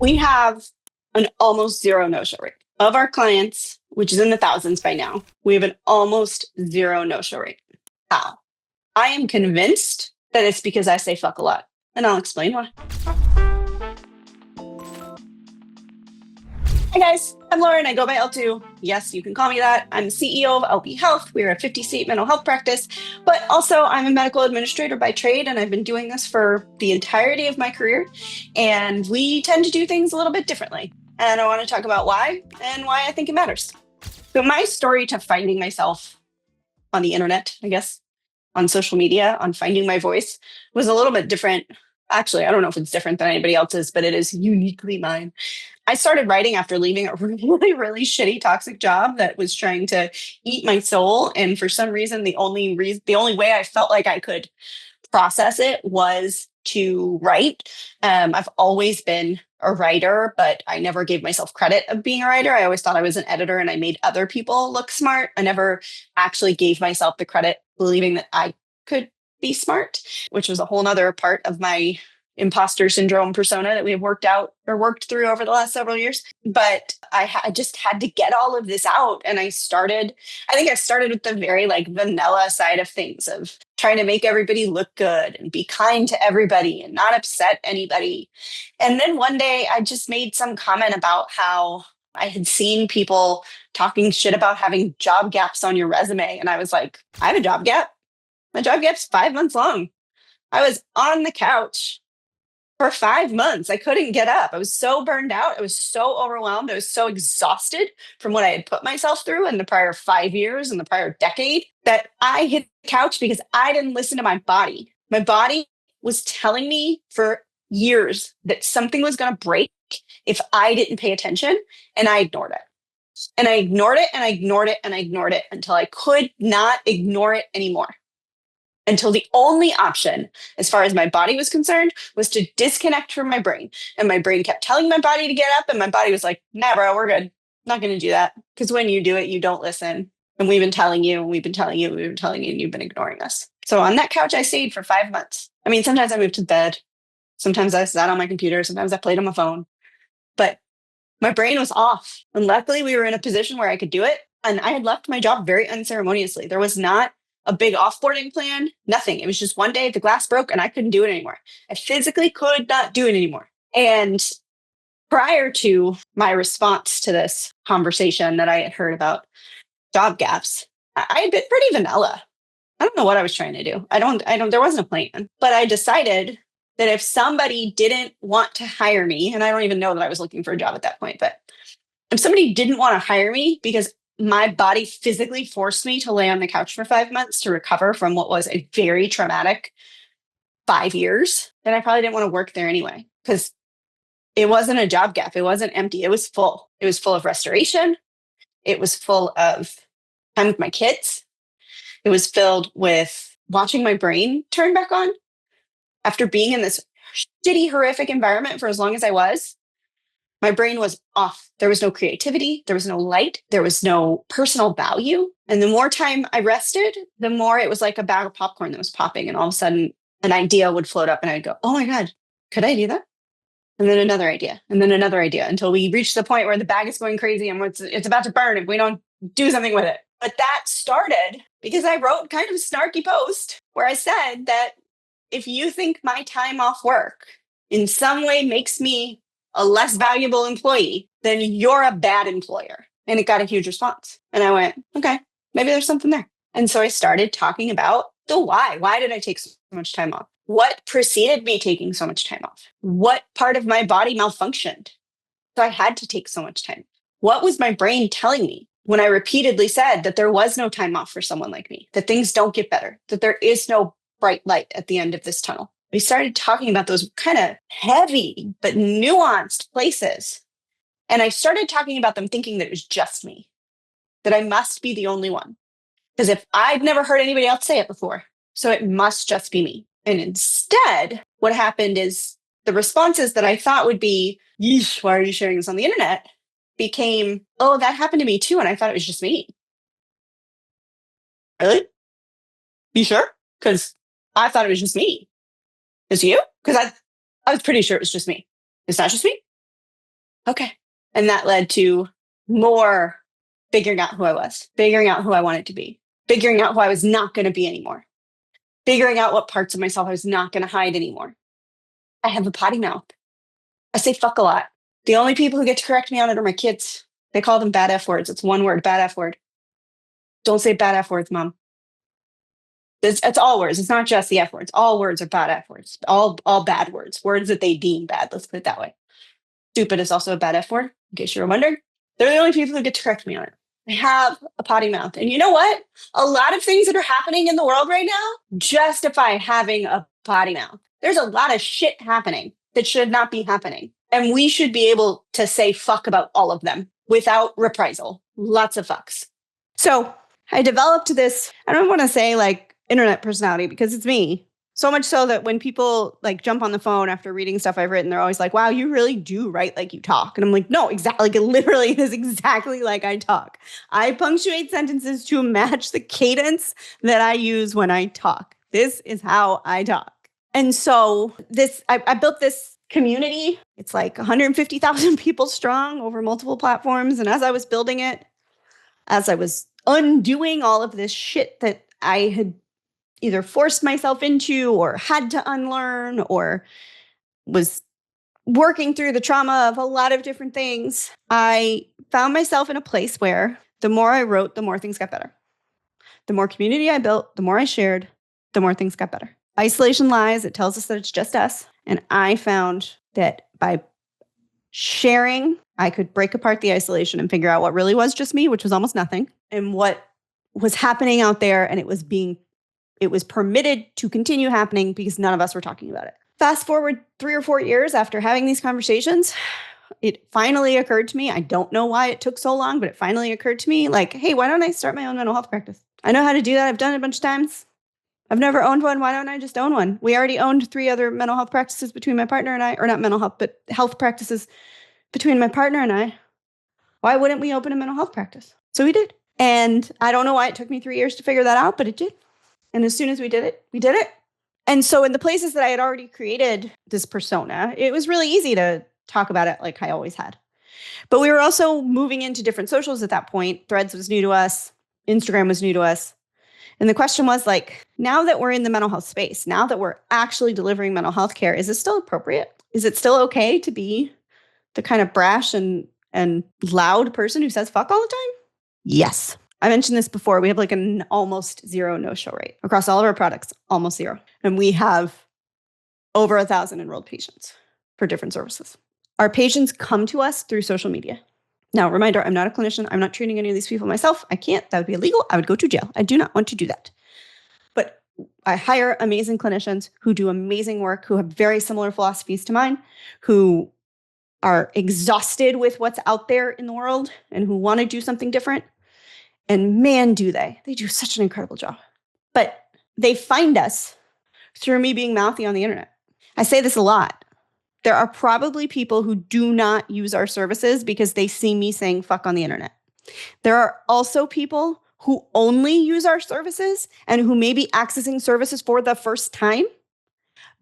We have an almost zero no-show rate. Of our clients, which is in the thousands by now, we have an almost zero no-show rate. How? I am convinced that it's because I say fuck a lot, and I'll explain why. Hi guys, I'm Lauren. I go by L2. Yes, you can call me that. I'm the CEO of LP Health. We're a 50-state mental health practice, but also I'm a medical administrator by trade, and I've been doing this for the entirety of my career. And we tend to do things a little bit differently. And I want to talk about why and why I think it matters. So my story to finding myself on the internet, I guess, on social media, on finding my voice was a little bit different. Actually, I don't know if it's different than anybody else's, but it is uniquely mine. I started writing after leaving a really, really shitty, toxic job that was trying to eat my soul. And for some reason, the only way I felt like I could process it was to write. I've always been a writer, but I never gave myself credit of being a writer. I always thought I was an editor and I made other people look smart. I never actually gave myself the credit, believing that I could be smart, which was a whole nother part of my imposter syndrome persona that we have worked through over the last several years. But I just had to get all of this out. And I think I started with the very like vanilla side of things of trying to make everybody look good and be kind to everybody and not upset anybody. And then one day I just made some comment about how I had seen people talking shit about having job gaps on your resume. And I was like, I have a job gap. My job gap's 5 months long. I was on the couch for 5 months. I couldn't get up. I was so burned out. I was so overwhelmed. I was so exhausted from what I had put myself through in the prior 5 years and the prior decade that I hit the couch because I didn't listen to my body. My body was telling me for years that something was going to break if I didn't pay attention, and I ignored it. And I ignored it and I ignored it and I ignored it until I could not ignore it anymore, until the only option, as far as my body was concerned, was to disconnect from my brain. And my brain kept telling my body to get up, and my body was like, nah, bro, we're good. Not going to do that. Because when you do it, you don't listen. And we've been telling you, and we've been telling you, and we've been telling you, and you've been ignoring us. So on that couch, I stayed for 5 months. I mean, sometimes I moved to bed. Sometimes I sat on my computer. Sometimes I played on my phone. But my brain was off. And luckily, we were in a position where I could do it. And I had left my job very unceremoniously. There was not a big offboarding plan, nothing. It was just one day the glass broke and I couldn't do it anymore. I physically could not do it anymore. And prior to my response to this conversation that I had heard about job gaps, I had been pretty vanilla. I don't know what I was trying to do. There wasn't a plan, but I decided that if somebody didn't want to hire me, and I don't even know that I was looking for a job at that point, but if somebody didn't want to hire me because my body physically forced me to lay on the couch for 5 months to recover from what was a very traumatic 5 years, then I probably didn't want to work there anyway, because it wasn't a job gap. It wasn't empty. It was full. It was full of restoration. It was full of time with my kids. It was filled with watching my brain turn back on after being in this shitty, horrific environment for as long as I was. My brain was off. There was no creativity. There was no light. There was no personal value. And the more time I rested, the more it was like a bag of popcorn that was popping. And all of a sudden, an idea would float up and I'd go, oh my God, could I do that? And then another idea, and then another idea, until we reach the point where the bag is going crazy and it's about to burn if we don't do something with it. But that started because I wrote kind of a snarky post where I said that if you think my time off work in some way makes me a less valuable employee, then you're a bad employer. And it got a huge response. And I went, okay, maybe there's something there. And so I started talking about the why. Why did I take so much time off? What preceded me taking so much time off? What part of my body malfunctioned? So I had to take so much time. What was my brain telling me when I repeatedly said that there was no time off for someone like me, that things don't get better, that there is no bright light at the end of this tunnel? We started talking about those kind of heavy but nuanced places. And I started talking about them thinking that it was just me, that I must be the only one. Because if I've never heard anybody else say it before, so it must just be me. And instead, what happened is the responses that I thought would be, yeesh, why are you sharing this on the internet? Became, oh, that happened to me too. And I thought it was just me. Really? You sure? Because I thought it was just me. Is you? Because I was pretty sure it was just me. It's not just me? Okay. And that led to more figuring out who I was, figuring out who I wanted to be, figuring out who I was not going to be anymore, figuring out what parts of myself I was not going to hide anymore. I have a potty mouth. I say fuck a lot. The only people who get to correct me on it are my kids. They call them bad-eff-words. It's one word, bad-eff-word. Don't say bad-eff-words, mom. It's all words. It's not just the F words. All words are bad-eff-words. All bad words. Words that they deem bad. Let's put it that way. Stupid is also a bad F word, in case you were wondering. They're the only people who get to correct me on it. I have a potty mouth. And you know what? A lot of things that are happening in the world right now justify having a potty mouth. There's a lot of shit happening that should not be happening. And we should be able to say fuck about all of them without reprisal. Lots of fucks. So I developed this, I don't want to say like internet personality because it's me. So much so that when people like jump on the phone after reading stuff I've written, they're always like, wow, you really do write like you talk. And I'm like, no, exactly. Like it literally is exactly like I talk. I punctuate sentences to match the cadence that I use when I talk. This is how I talk. And so I built this community. It's like 150,000 people strong over multiple platforms. And as I was building it, as I was undoing all of this shit that I had either forced myself into or had to unlearn or was working through the trauma of a lot of different things, I found myself in a place where the more I wrote, the more things got better. The more community I built, the more I shared, the more things got better. Isolation lies. It tells us that it's just us. And I found that by sharing, I could break apart the isolation and figure out what really was just me, which was almost nothing, and what was happening out there. And it was permitted to continue happening because none of us were talking about it. Fast forward 3 or 4 years after having these conversations, it finally occurred to me. I don't know why it took so long, but it finally occurred to me like, hey, why don't I start my own mental health practice? I know how to do that. I've done it a bunch of times. I've never owned one. Why don't I just own one? We already owned 3 other mental health practices between my partner and I, or not mental health, but health practices between my partner and I. Why wouldn't we open a mental health practice? So we did. And I don't know why it took me 3 years to figure that out, but it did. And as soon as we did it, we did it. And so in the places that I had already created this persona, it was really easy to talk about it like I always had. But we were also moving into different socials at that point. Threads was new to us. Instagram was new to us. And the question was like, now that we're in the mental health space, now that we're actually delivering mental health care, is it still appropriate? Is it still okay to be the kind of brash and loud person who says fuck all the time? Yes. I mentioned this before. We have like an almost zero no-show rate across all of our products, almost zero. And we have over 1,000 enrolled patients for different services. Our patients come to us through social media. Now, reminder, I'm not a clinician. I'm not treating any of these people myself. I can't. That would be illegal. I would go to jail. I do not want to do that. But I hire amazing clinicians who do amazing work, who have very similar philosophies to mine, who are exhausted with what's out there in the world and who want to do something different. And man, do they. They do such an incredible job. But they find us through me being mouthy on the internet. I say this a lot. There are probably people who do not use our services because they see me saying fuck on the internet. There are also people who only use our services and who may be accessing services for the first time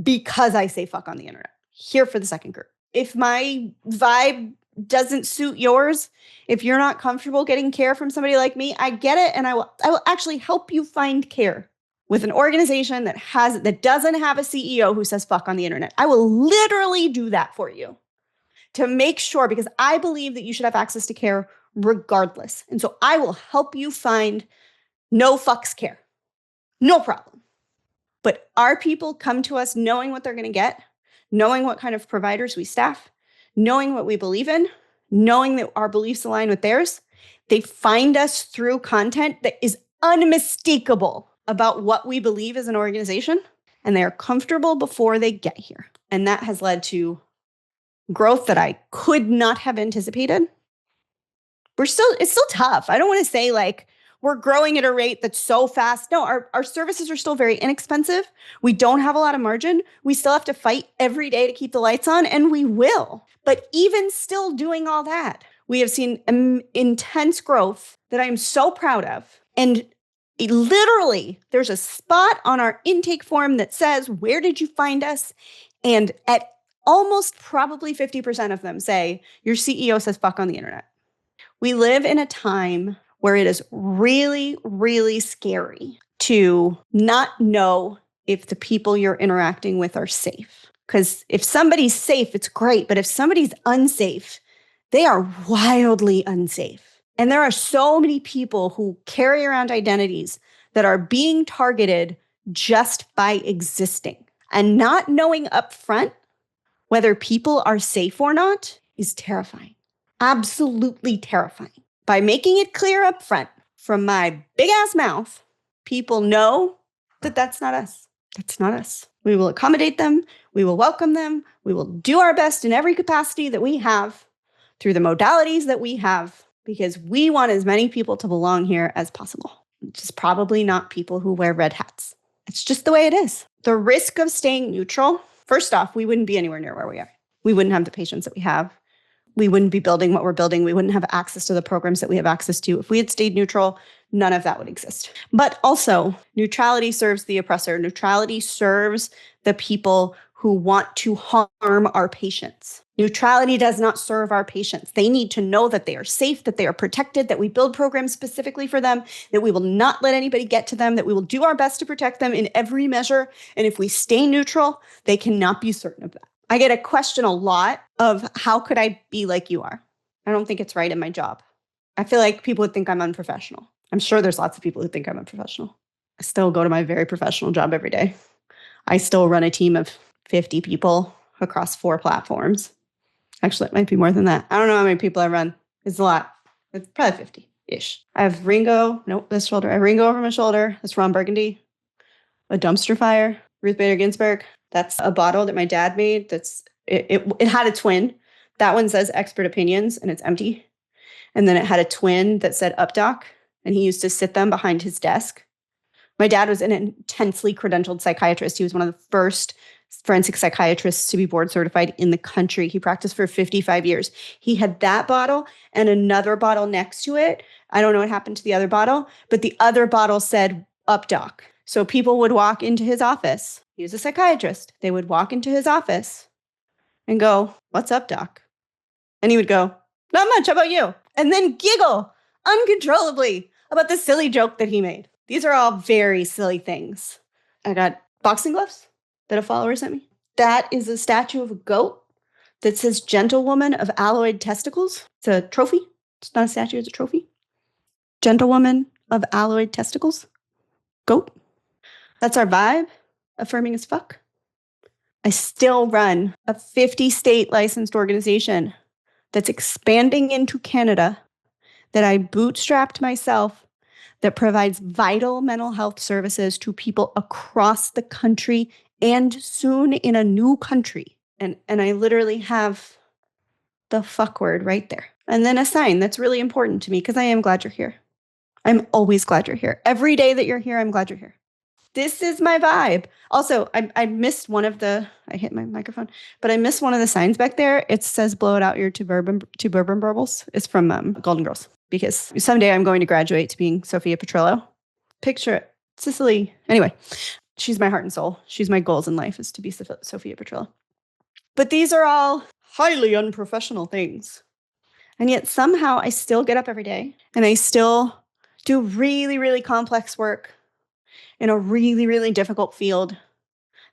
because I say fuck on the internet. Here for the second group. If my vibe doesn't suit yours, if you're not comfortable getting care from somebody like me, I get it. And I will actually help you find care with an organization that doesn't have a CEO who says fuck on the internet. I will literally do that for you to make sure, because I believe that you should have access to care regardless. And so I will help you find no fucks care. No problem. But our people come to us knowing what they're going to get, knowing what kind of providers we staff, knowing what we believe in, knowing that our beliefs align with theirs. They find us through content that is unmistakable about what we believe as an organization, and they are comfortable before they get here. And that has led to growth that I could not have anticipated. It's still tough. I don't want to say like we're growing at a rate that's so fast. No, our services are still very inexpensive. We don't have a lot of margin. We still have to fight every day to keep the lights on, and we will. But even still doing all that, we have seen intense growth that I'm so proud of. And literally, there's a spot on our intake form that says, where did you find us? And at almost probably 50% of them say your CEO says fuck on the internet. We live in a time where it is really, really scary to not know if the people you're interacting with are safe. Because if somebody's safe, it's great. But if somebody's unsafe, they are wildly unsafe. And there are so many people who carry around identities that are being targeted just by existing. And not knowing up front whether people are safe or not is terrifying. Absolutely terrifying. By making it clear up front from my big ass mouth, people know that that's not us. That's not us. We will accommodate them. We will welcome them. We will do our best in every capacity that we have through the modalities that we have, because we want as many people to belong here as possible, which is probably not people who wear red hats. It's just the way it is. The risk of staying neutral, first off, we wouldn't be anywhere near where we are. We wouldn't have the patients that we have. We wouldn't be building what we're building. We wouldn't have access to the programs that we have access to. If we had stayed neutral, none of that would exist. But also, neutrality serves the oppressor. Neutrality serves the people who want to harm our patients. Neutrality does not serve our patients. They need to know that they are safe, that they are protected, that we build programs specifically for them, that we will not let anybody get to them, that we will do our best to protect them in every measure. And if we stay neutral, they cannot be certain of that. I get a question a lot of how could I be like you are? I don't think it's right in my job. I feel like people would think I'm unprofessional. I'm sure there's lots of people who think I'm unprofessional. I still go to my very professional job every day. I still run a team of 50 people across 4 platforms. Actually, it might be more than that. I don't know how many people I run. It's a lot. It's probably 50-ish. I have Ringo. Nope, this shoulder. I have Ringo over my shoulder. That's Ron Burgundy. A dumpster fire. Ruth Bader Ginsburg. That's a bottle that my dad made. It had a twin. That one says expert opinions and it's empty. And then it had a twin that said updoc, and he used to sit them behind his desk. My dad was an intensely credentialed psychiatrist. He was one of the first forensic psychiatrists to be board certified in the country. He practiced for 55 years. He had that bottle and another bottle next to it. I don't know what happened to the other bottle, but the other bottle said updoc. So people would walk into his office. He was a psychiatrist. They would walk into his office and go, "What's up, doc?" And he would go, "Not much. How about you?" And then giggle uncontrollably about the silly joke that he made. These are all very silly things. I got boxing gloves that a follower sent me. That is a statue of a goat that says "Gentlewoman of Alloyed Testicles." It's a trophy. It's not a statue, it's a trophy. Gentlewoman of Alloyed Testicles. Goat. That's our vibe. Affirming as fuck. I still run a 50-state licensed organization that's expanding into Canada, that I bootstrapped myself, that provides vital mental health services to people across the country and soon in a new country. And I literally have the fuck word right there. And then a sign that's really important to me because I am glad you're here. I'm always glad you're here. Every day that you're here, I'm glad you're here. This is my vibe. Also, I missed one of the, I hit my microphone, but I missed one of the signs back there. It says "blow it out your two bourbon burbles." It's from Golden Girls, because someday I'm going to graduate to being Sophia Petrillo. Picture it. Sicily. Anyway, she's my heart and soul. She's my goals in life, is to be Sophia Petrillo. But these are all highly unprofessional things. And yet somehow I still get up every day and I still do really, really complex work in a really, really difficult field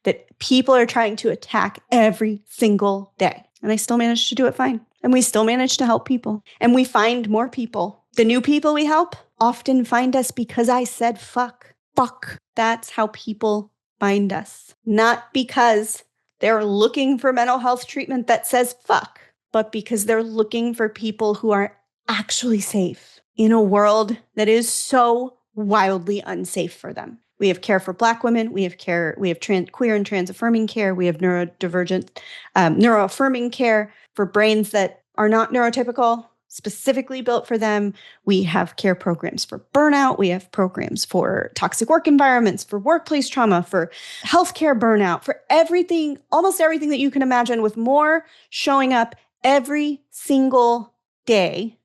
that people are trying to attack every single day. And I still manage to do it fine. And we still manage to help people. And we find more people. The new people we help often find us because I said fuck. Fuck. That's how people find us. Not because they're looking for mental health treatment that says fuck, but because they're looking for people who are actually safe in a world that is so wildly unsafe for them. We have care for Black women. We have care. We have queer and trans affirming care. We have neurodivergent, neuroaffirming care for brains that are not neurotypical, specifically built for them. We have care programs for burnout. We have programs for toxic work environments, for workplace trauma, for healthcare burnout, for everything, almost everything that you can imagine, with more showing up every single day.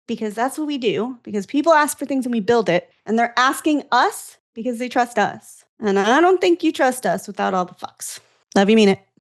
Because that's what we do, because people ask for things and we build it, and they're asking us because they trust us. And I don't think you trust us without all the fucks. Love you, mean it.